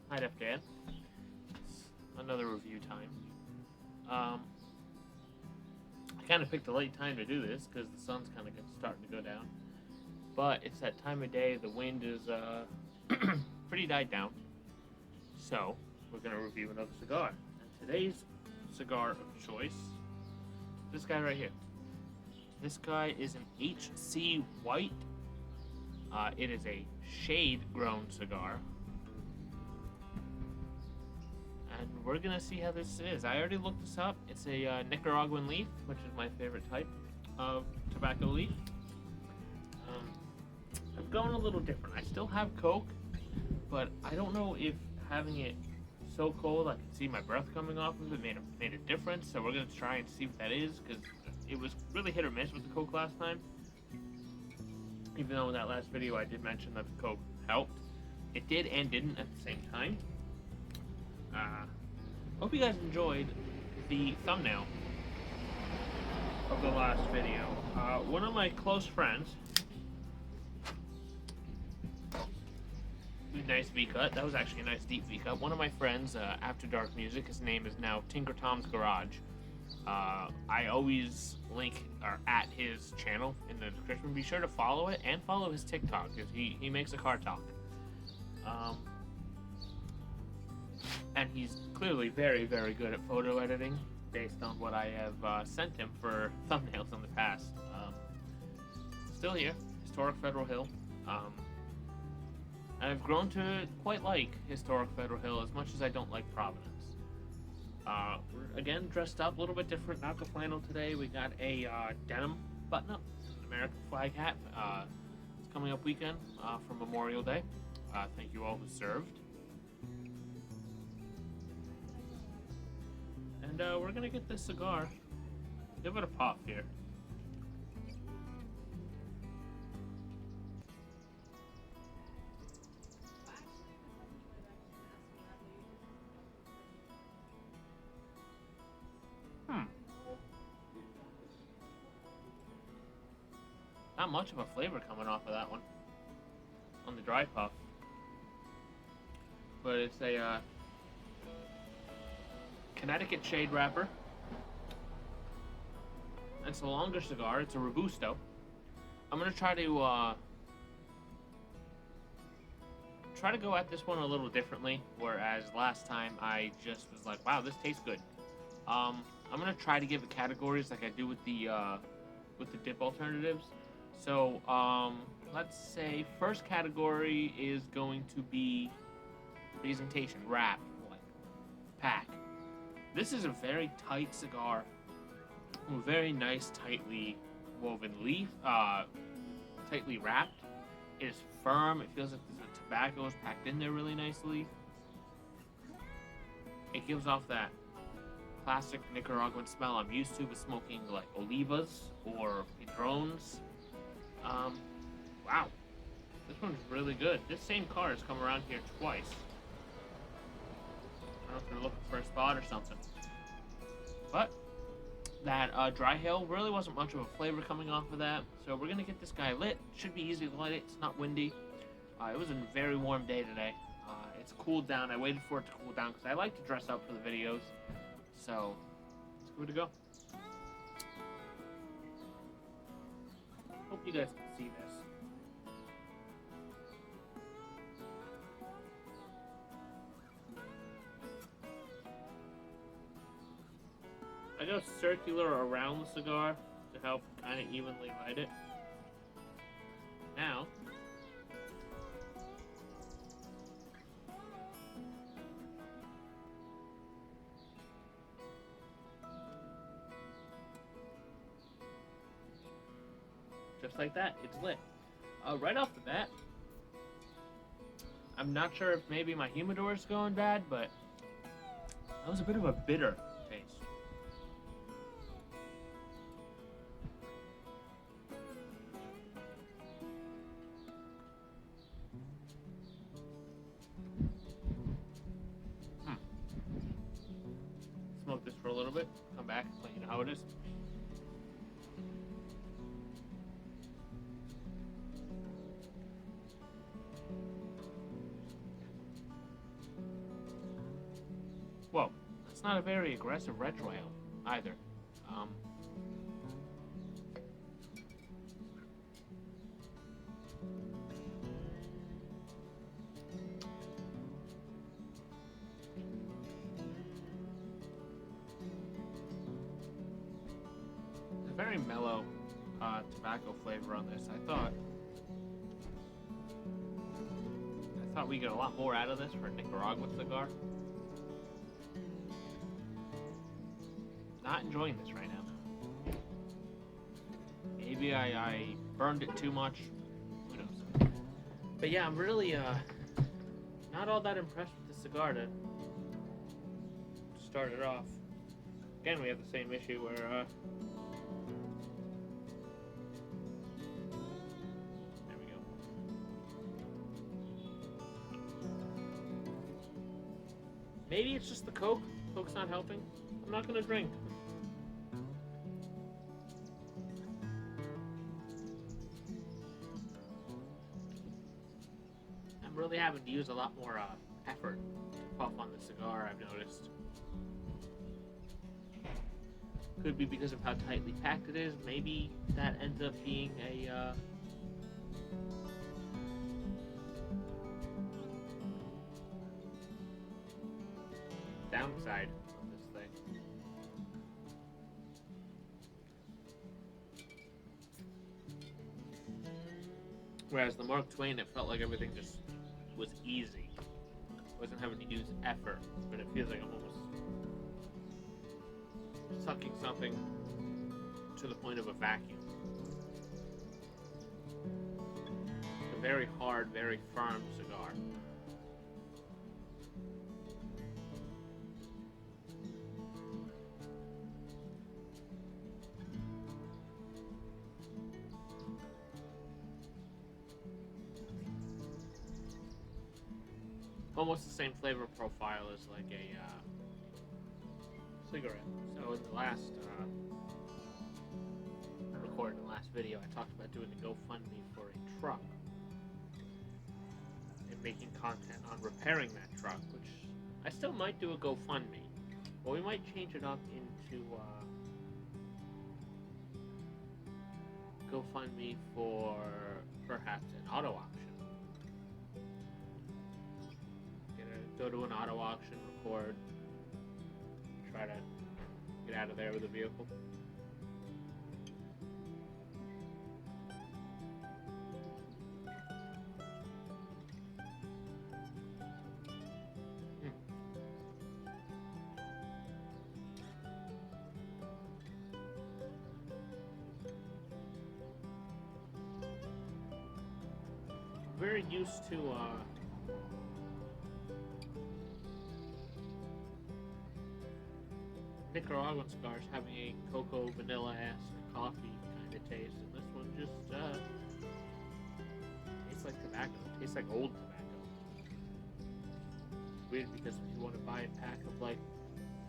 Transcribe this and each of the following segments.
Hi, Def Dan. Another review time. I kind of picked a late time to do this because the sun's kind of starting to go down. But it's that time of day. The wind is pretty died down. So we're gonna review another cigar. And today's cigar of choice, this guy right here. This guy is an HC White. It is a shade-grown cigar. And we're gonna see how this is. I already looked this up. It's a Nicaraguan leaf, which is my favorite type of tobacco leaf. I'm going a little different. I still have Coke, but I don't know if having it so cold I can see my breath coming off of it made a difference. So we're gonna try and see what that is, because it was really hit or miss with the Coke last time. Even though in that last video I did mention that the Coke helped, it did and didn't at the same time. Hope you guys enjoyed the thumbnail of the last video. One of my close friends, nice V-cut, that was actually a nice deep V-cut. One of my friends, After Dark Music, his name is now Tinker Tom's Garage. I always link or at his channel in the description. Be sure to follow it and follow his TikTok, because he makes a car talk. And he's clearly very, very good at photo editing, based on what I have sent him for thumbnails in the past. Still here, Historic Federal Hill. I've grown to quite like Historic Federal Hill as much as I don't like Providence. We're again dressed up a little bit different, not the flannel today. We got a denim button-up, an American flag hat. It's coming up weekend for Memorial Day. Thank you all who served. And we're gonna get this cigar. Give it a pop here. Not much of a flavor coming off of that one on the dry puff, but it's a Connecticut shade wrapper. It's a longer cigar. It's a Robusto. I'm gonna try to go at this one a little differently, whereas last time I just was like, wow, this tastes good. I'm gonna try to give it categories like I do with the dip alternatives. So let's say first category is going to be presentation, wrap, like pack. This is a very tight cigar, very nice, tightly woven leaf, tightly wrapped. It is firm. It feels like the tobacco is packed in there really nicely. It gives off that classic Nicaraguan smell I'm used to with smoking like olivas or padrones. Wow, this one's really good. This same car has come around here twice. I don't know if they're looking for a spot or something. But that dry hill really wasn't much of a flavor coming off of that. So we're gonna get this guy lit. Should be easy to light it. It's not windy. It was a very warm day today. It's cooled down. I waited for it to cool down because I like to dress up for the videos. So let's give it a go. Hope you guys can see this. I go circular around the cigar to help kind of evenly light it. Now, just like that, it's lit. Right off the bat, I'm not sure if maybe my humidor is going bad, but that was a bit of a bitter taste. Smoke this for a little bit, come back, let you know how it is. Whoa, that's not a very aggressive retro ale either. Um, a very mellow tobacco flavor on this. I thought we get a lot more out of this for a Nicaraguan cigar. Not enjoying this right now. Maybe I burned it too much. Who knows? But yeah, I'm really not all that impressed with the cigar to start it off. Again, we have the same issue where there we go. Maybe it's just the Coke. Coke's not helping. I'm not gonna drink. I'm really having to use a lot more effort to puff on the cigar, I've noticed. Could be because of how tightly packed it is. Maybe that ends up being a downside of this thing. Whereas the Mark Twain, it felt like everything just was easy. I wasn't having to use effort, but it feels like I'm almost sucking something to the point of a vacuum. It's a very hard, very firm cigar. Almost the same flavor profile as like a cigarette. So in the last recording the last video, I talked about doing a GoFundMe for a truck and making content on repairing that truck, which I still might do a GoFundMe, but we might change it up into GoFundMe for perhaps an auto auction. Go to an auto auction, record, try to get out of there with a vehicle. Very used to Nicaraguan cigars having a cocoa vanilla-esque coffee kind of taste, and this one just tastes like tobacco. It tastes like old tobacco. It's weird because if you want to buy a pack of like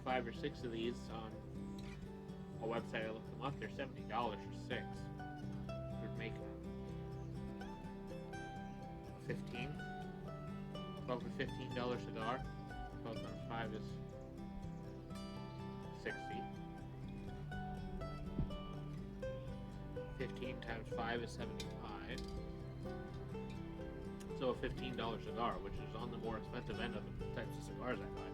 5 or 6 of these on a website, I looked them up, they're $70 for 6. Would make 15, $12 to $15 cigar. 12 times 5 is 60. 15 times 5 is 75. So a $15 cigar, which is on the more expensive end of the types of cigars I buy.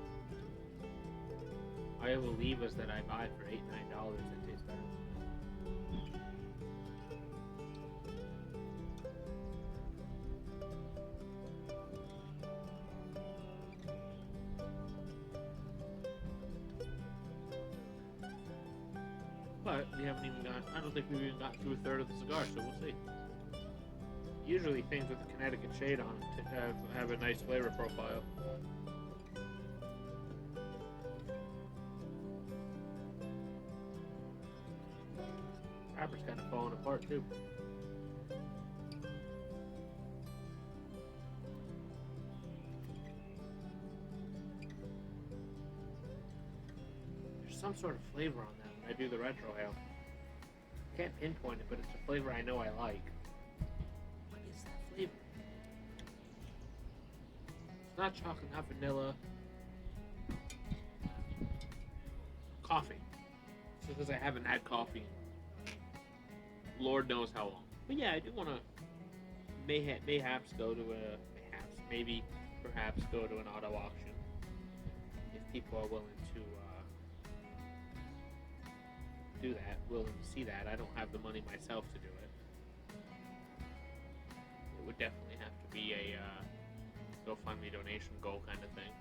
I have Olivas that I buy for $8, $9 that taste better. But we haven't even gotten, I don't think we've even gotten to a third of the cigar, so we'll see. Usually things with the Connecticut shade on have a nice flavor profile. Wrapper's kind of falling apart too. There's some sort of flavor on that. I do the retro ale. Can't pinpoint it, but it's a flavor I know I like. What is that flavor? It's not chocolate, not vanilla. coffee. It's because I haven't had coffee in Lord knows how long. But yeah, I do want to perhaps go to perhaps go to an auto auction if people are willing to do that, willing to see that. I don't have the money myself to do it. It would definitely have to be a GoFundMe donation goal kind of thing.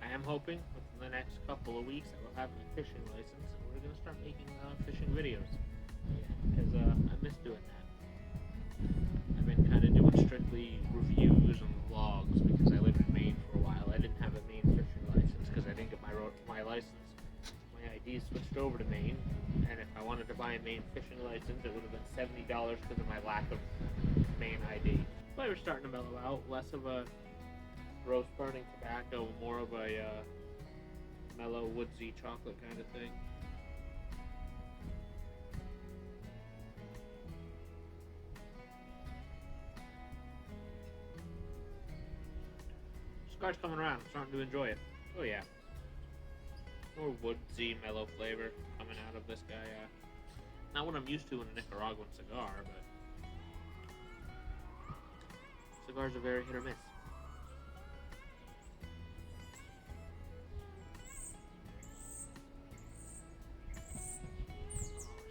I am hoping within the next couple of weeks that we'll have a fishing license and we're going to start making fishing videos. Because I miss doing that. I've been kind of doing strictly reviews and vlogs because I lived in Maine for a while. I didn't have a Maine fishing license because I didn't get my license. My ID switched over to Maine, and if I wanted to buy a Maine fishing license, it would have been $70 because of my lack of Maine ID. Flavor's starting to mellow out, less of a roast burning tobacco, more of a mellow woodsy chocolate kind of thing. Cigar's coming around. I'm starting to enjoy it. Oh yeah. More woodsy, mellow flavor coming out of this guy. Not what I'm used to in a Nicaraguan cigar, but cigars are very hit or miss.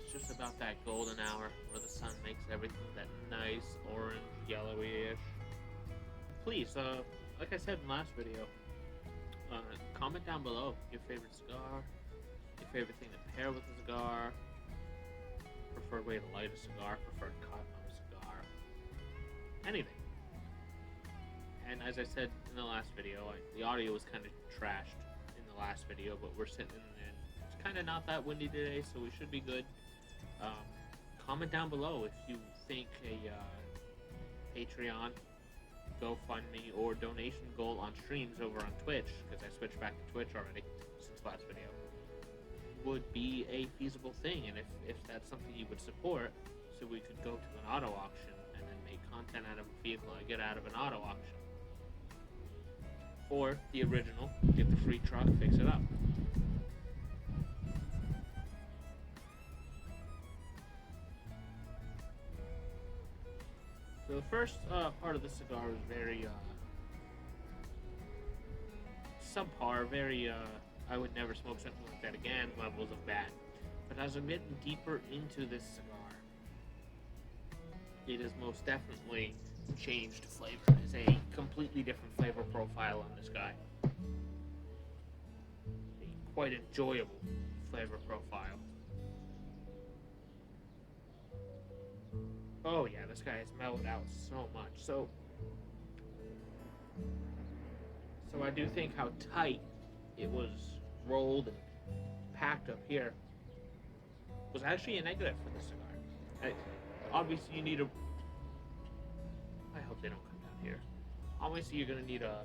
It's just about that golden hour where the sun makes everything that nice orange, yellowy-ish. Please, like I said in the last video, comment down below your favorite cigar, your favorite thing to pair with a cigar, preferred way to light a cigar, preferred cut of a cigar, anything. And as I said in the last video, the audio was kind of trashed in the last video, but we're sitting in, it's kind of not that windy today, so we should be good. Comment down below if you think a Patreon, GoFundMe, or donation goal on streams over on Twitch, because I switched back to Twitch already since last video, would be a feasible thing, and if that's something you would support, so we could go to an auto auction and then make content out of a vehicle I get out of an auto auction. Or the original, get the free truck, fix it up. So the first part of the cigar was very subpar, very I would never smoke something like that again levels of bad. But as I'm getting deeper into this cigar, it has most definitely changed flavor. It's a completely different flavor profile on this guy. A quite enjoyable flavor profile. Oh yeah, this guy has mellowed out so much. So I do think how tight it was rolled and packed up here was actually a negative for the cigar. Obviously you need I hope they don't come down here. Obviously you're going to need a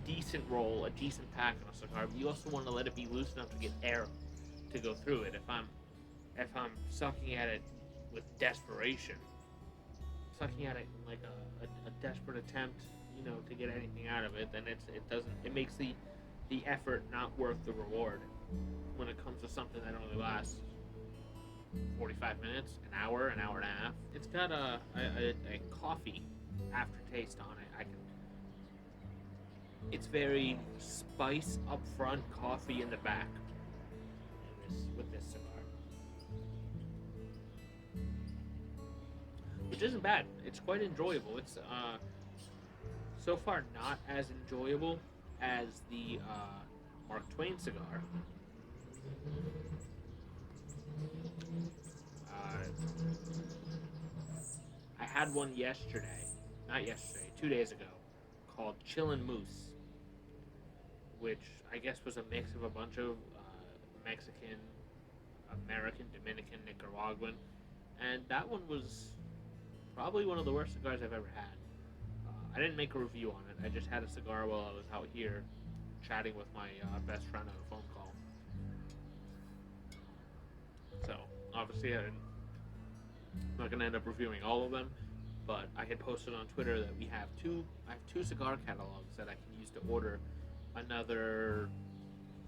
decent roll, a decent pack on a cigar, but you also want to let it be loose enough to get air to go through it. If I'm sucking at it with desperation, sucking at it in like a desperate attempt, to get anything out of it, then it makes the effort not worth the reward when it comes to something that only lasts 45 minutes, an hour and a half. It's got a coffee aftertaste on it. It's very spice up front, coffee in the back with this cigar. Which isn't bad. It's quite enjoyable. It's so far not as enjoyable as the Mark Twain cigar. I had one not yesterday, 2 days ago, called Chillin' Moose, which I guess was a mix of a bunch of Mexican, American, Dominican, Nicaraguan, and that one was probably one of the worst cigars I've ever had. I didn't make a review on it. I just had a cigar while I was out here chatting with my best friend on a phone call. So, obviously I'm not going to end up reviewing all of them, but I had posted on Twitter that I have two cigar catalogs that I can use to order another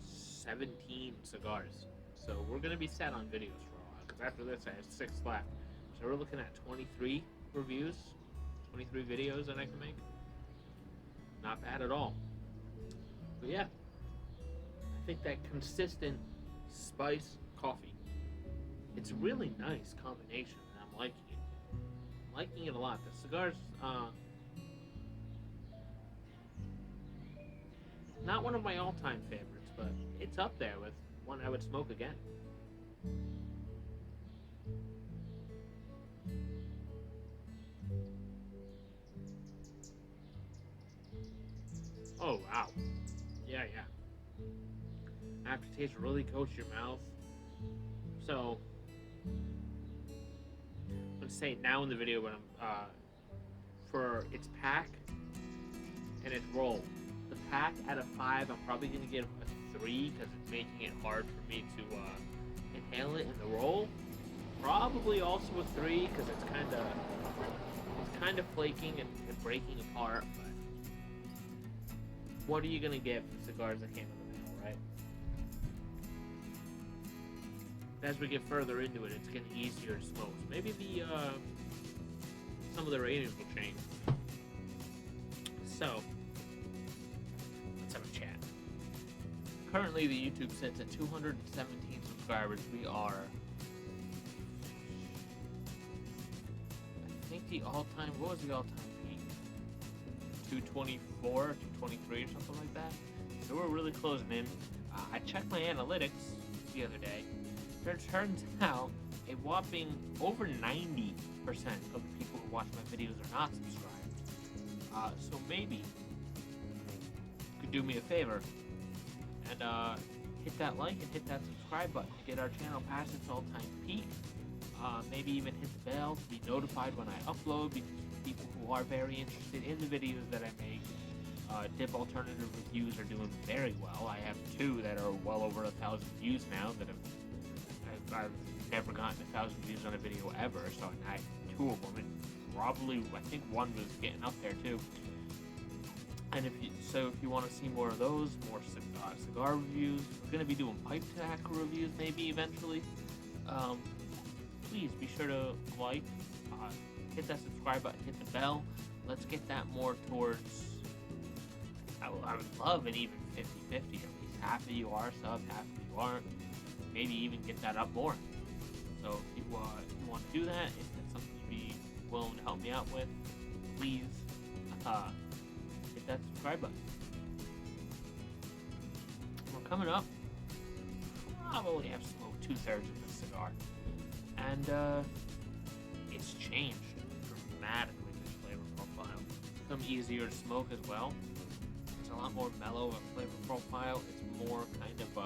17 cigars. So we're gonna be set on videos for a while because after this I have 6 left. So we're looking at 23 reviews, 23 videos that I can make. Not bad at all. But yeah, I think that consistent spice coffee, it's a really nice combination, and I'm liking it. I'm liking it a lot. The cigars, not one of my all-time favorites, but it's up there with one I would smoke again. Oh wow, yeah, yeah. Aftertaste really coats your mouth. So I'm gonna say it now in the video, but I'm for its pack and its roll. The pack out of 5, I'm probably gonna give a 3 because it's making it hard for me to inhale it. And the roll, probably also a 3 because it's kind of flaking and breaking apart. But what are you gonna get for cigars that came in the mail, right? As we get further into it, it's getting easier to smoke. So maybe some of the ratings will change. So let's have a chat. Currently, the YouTube sits at 217 subscribers. We are, I think what was the all-time peak? 224, 223 or something like that. So we're really closing in. I checked my analytics the other day. It turns out a whopping over 90% of the people who watch my videos are not subscribed. So maybe you could do me a favor and hit that like and hit that subscribe button to get our channel past its all-time peak. Maybe even hit the bell to be notified when I upload, because people who are very interested in the videos that I make, Dip Alternative Reviews are doing very well. I have 2 that are well over 1,000 views now that I've never gotten 1,000 views on a video ever, so I have 2 of them, and probably I think 1 was getting up there too. And if you want to see more of those, more cigar reviews, we're going to be doing pipe tobacco reviews maybe eventually. Please be sure to like, hit that subscribe button, hit the bell. Let's get that more towards, I would love an even 50-50, at least half of you are subs, half of you aren't. Maybe even get that up more. So if you want to do that, if that's something you'd be willing to help me out with, please hit that subscribe button. We're coming up. Probably have smoked 2/3 of this cigar, and it's changed dramatically. This flavor profile. It's become easier to smoke as well. It's a lot more mellow of a flavor profile. It's more kind of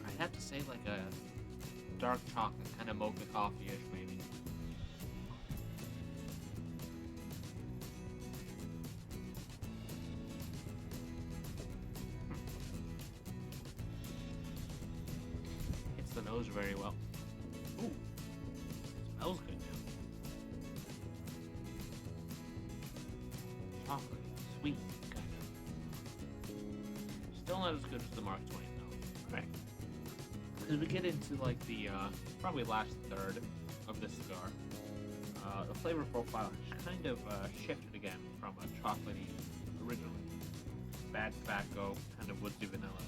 I'd have to say like a dark chocolate, kind of mocha coffee-ish maybe. Hits the nose very well. Ooh, smells good now. Chocolate, sweet, kind of. Still not as good as the Mark Twain though. Right. As we get into like the probably last third of this cigar, the flavor profile has kind of shifted again from a chocolatey originally. Bad tobacco, kind of woodsy vanilla.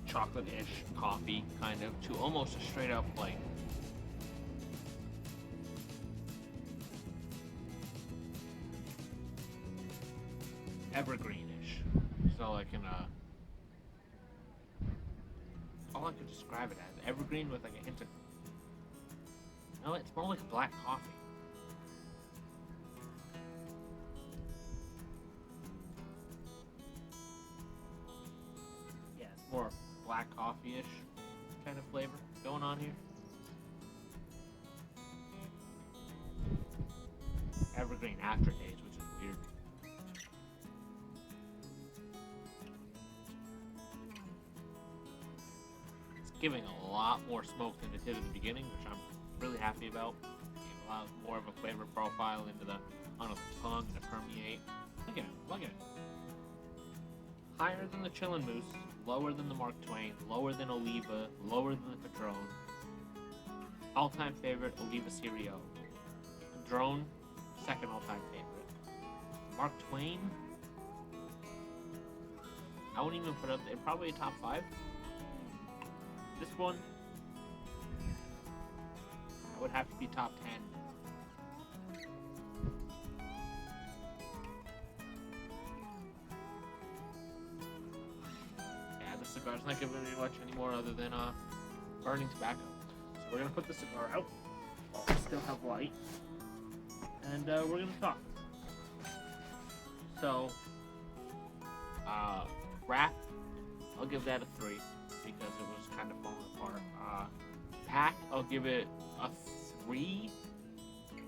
Chocolate-ish coffee, kind of, to almost a straight up like evergreenish. So like in a all I could describe it as. Evergreen with like a hint of... No, it's more like black coffee. Yeah, it's more black coffee-ish kind of flavor going on here. Evergreen aftertaste, which is weird. giving a lot more smoke than it did in the beginning, which I'm really happy about. Gave a lot more of a flavor profile into the on the tongue to permeate. Look at it, look at it. Higher than the Chillin' Moose, lower than the Mark Twain, lower than Oliva, lower than the Padron. All-time favorite, Oliva Serio. Padron, second all-time favorite. Mark Twain, I wouldn't even put up there, probably a top 5. This one, I would have to be top 10. Yeah, the cigar's not giving me much anymore other than burning tobacco. So we're gonna put the cigar out while we still have light, and we're gonna talk. So, wrap, I'll give that a 3 because it was kind of falling apart. Pack, I'll give it a 3.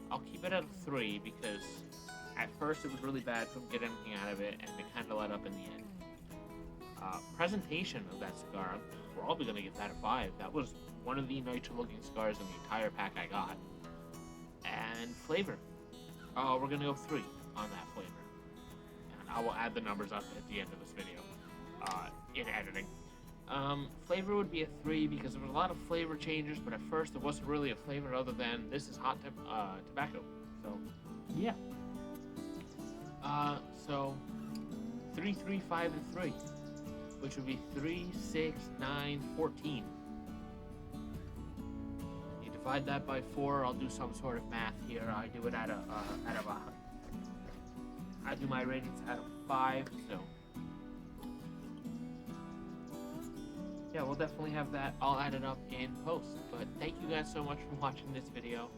I'll keep it at a 3 because at first it was really bad, couldn't get anything out of it, and it kind of let up in the end. Presentation of that cigar, I'm probably going to give that a 5. That was one of the nicer looking cigars in the entire pack I got. And flavor, we're going to go 3 on that flavor. And I will add the numbers up at the end of this video in editing. Flavor would be a 3 because there was a lot of flavor changes, but at first there wasn't really a flavor other than this is hot tobacco. So, yeah. So 3, 3, 5, and 3, which would be 3, 6, 9, 14. You divide that by 4. I'll do some sort of math here. I do it out of I do my ratings out of 5. So. Yeah, we'll definitely have that all added up in post. But thank you guys so much for watching this video.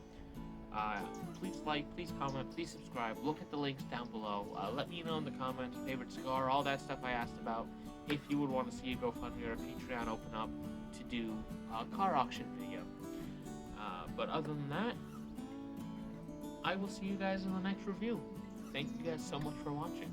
Please like, please comment, please subscribe. Look at the links down below. Let me know in the comments, favorite cigar, all that stuff I asked about. If you would want to see a GoFundMe or a Patreon open up to do a car auction video. But other than that, I will see you guys in the next review. Thank you guys so much for watching.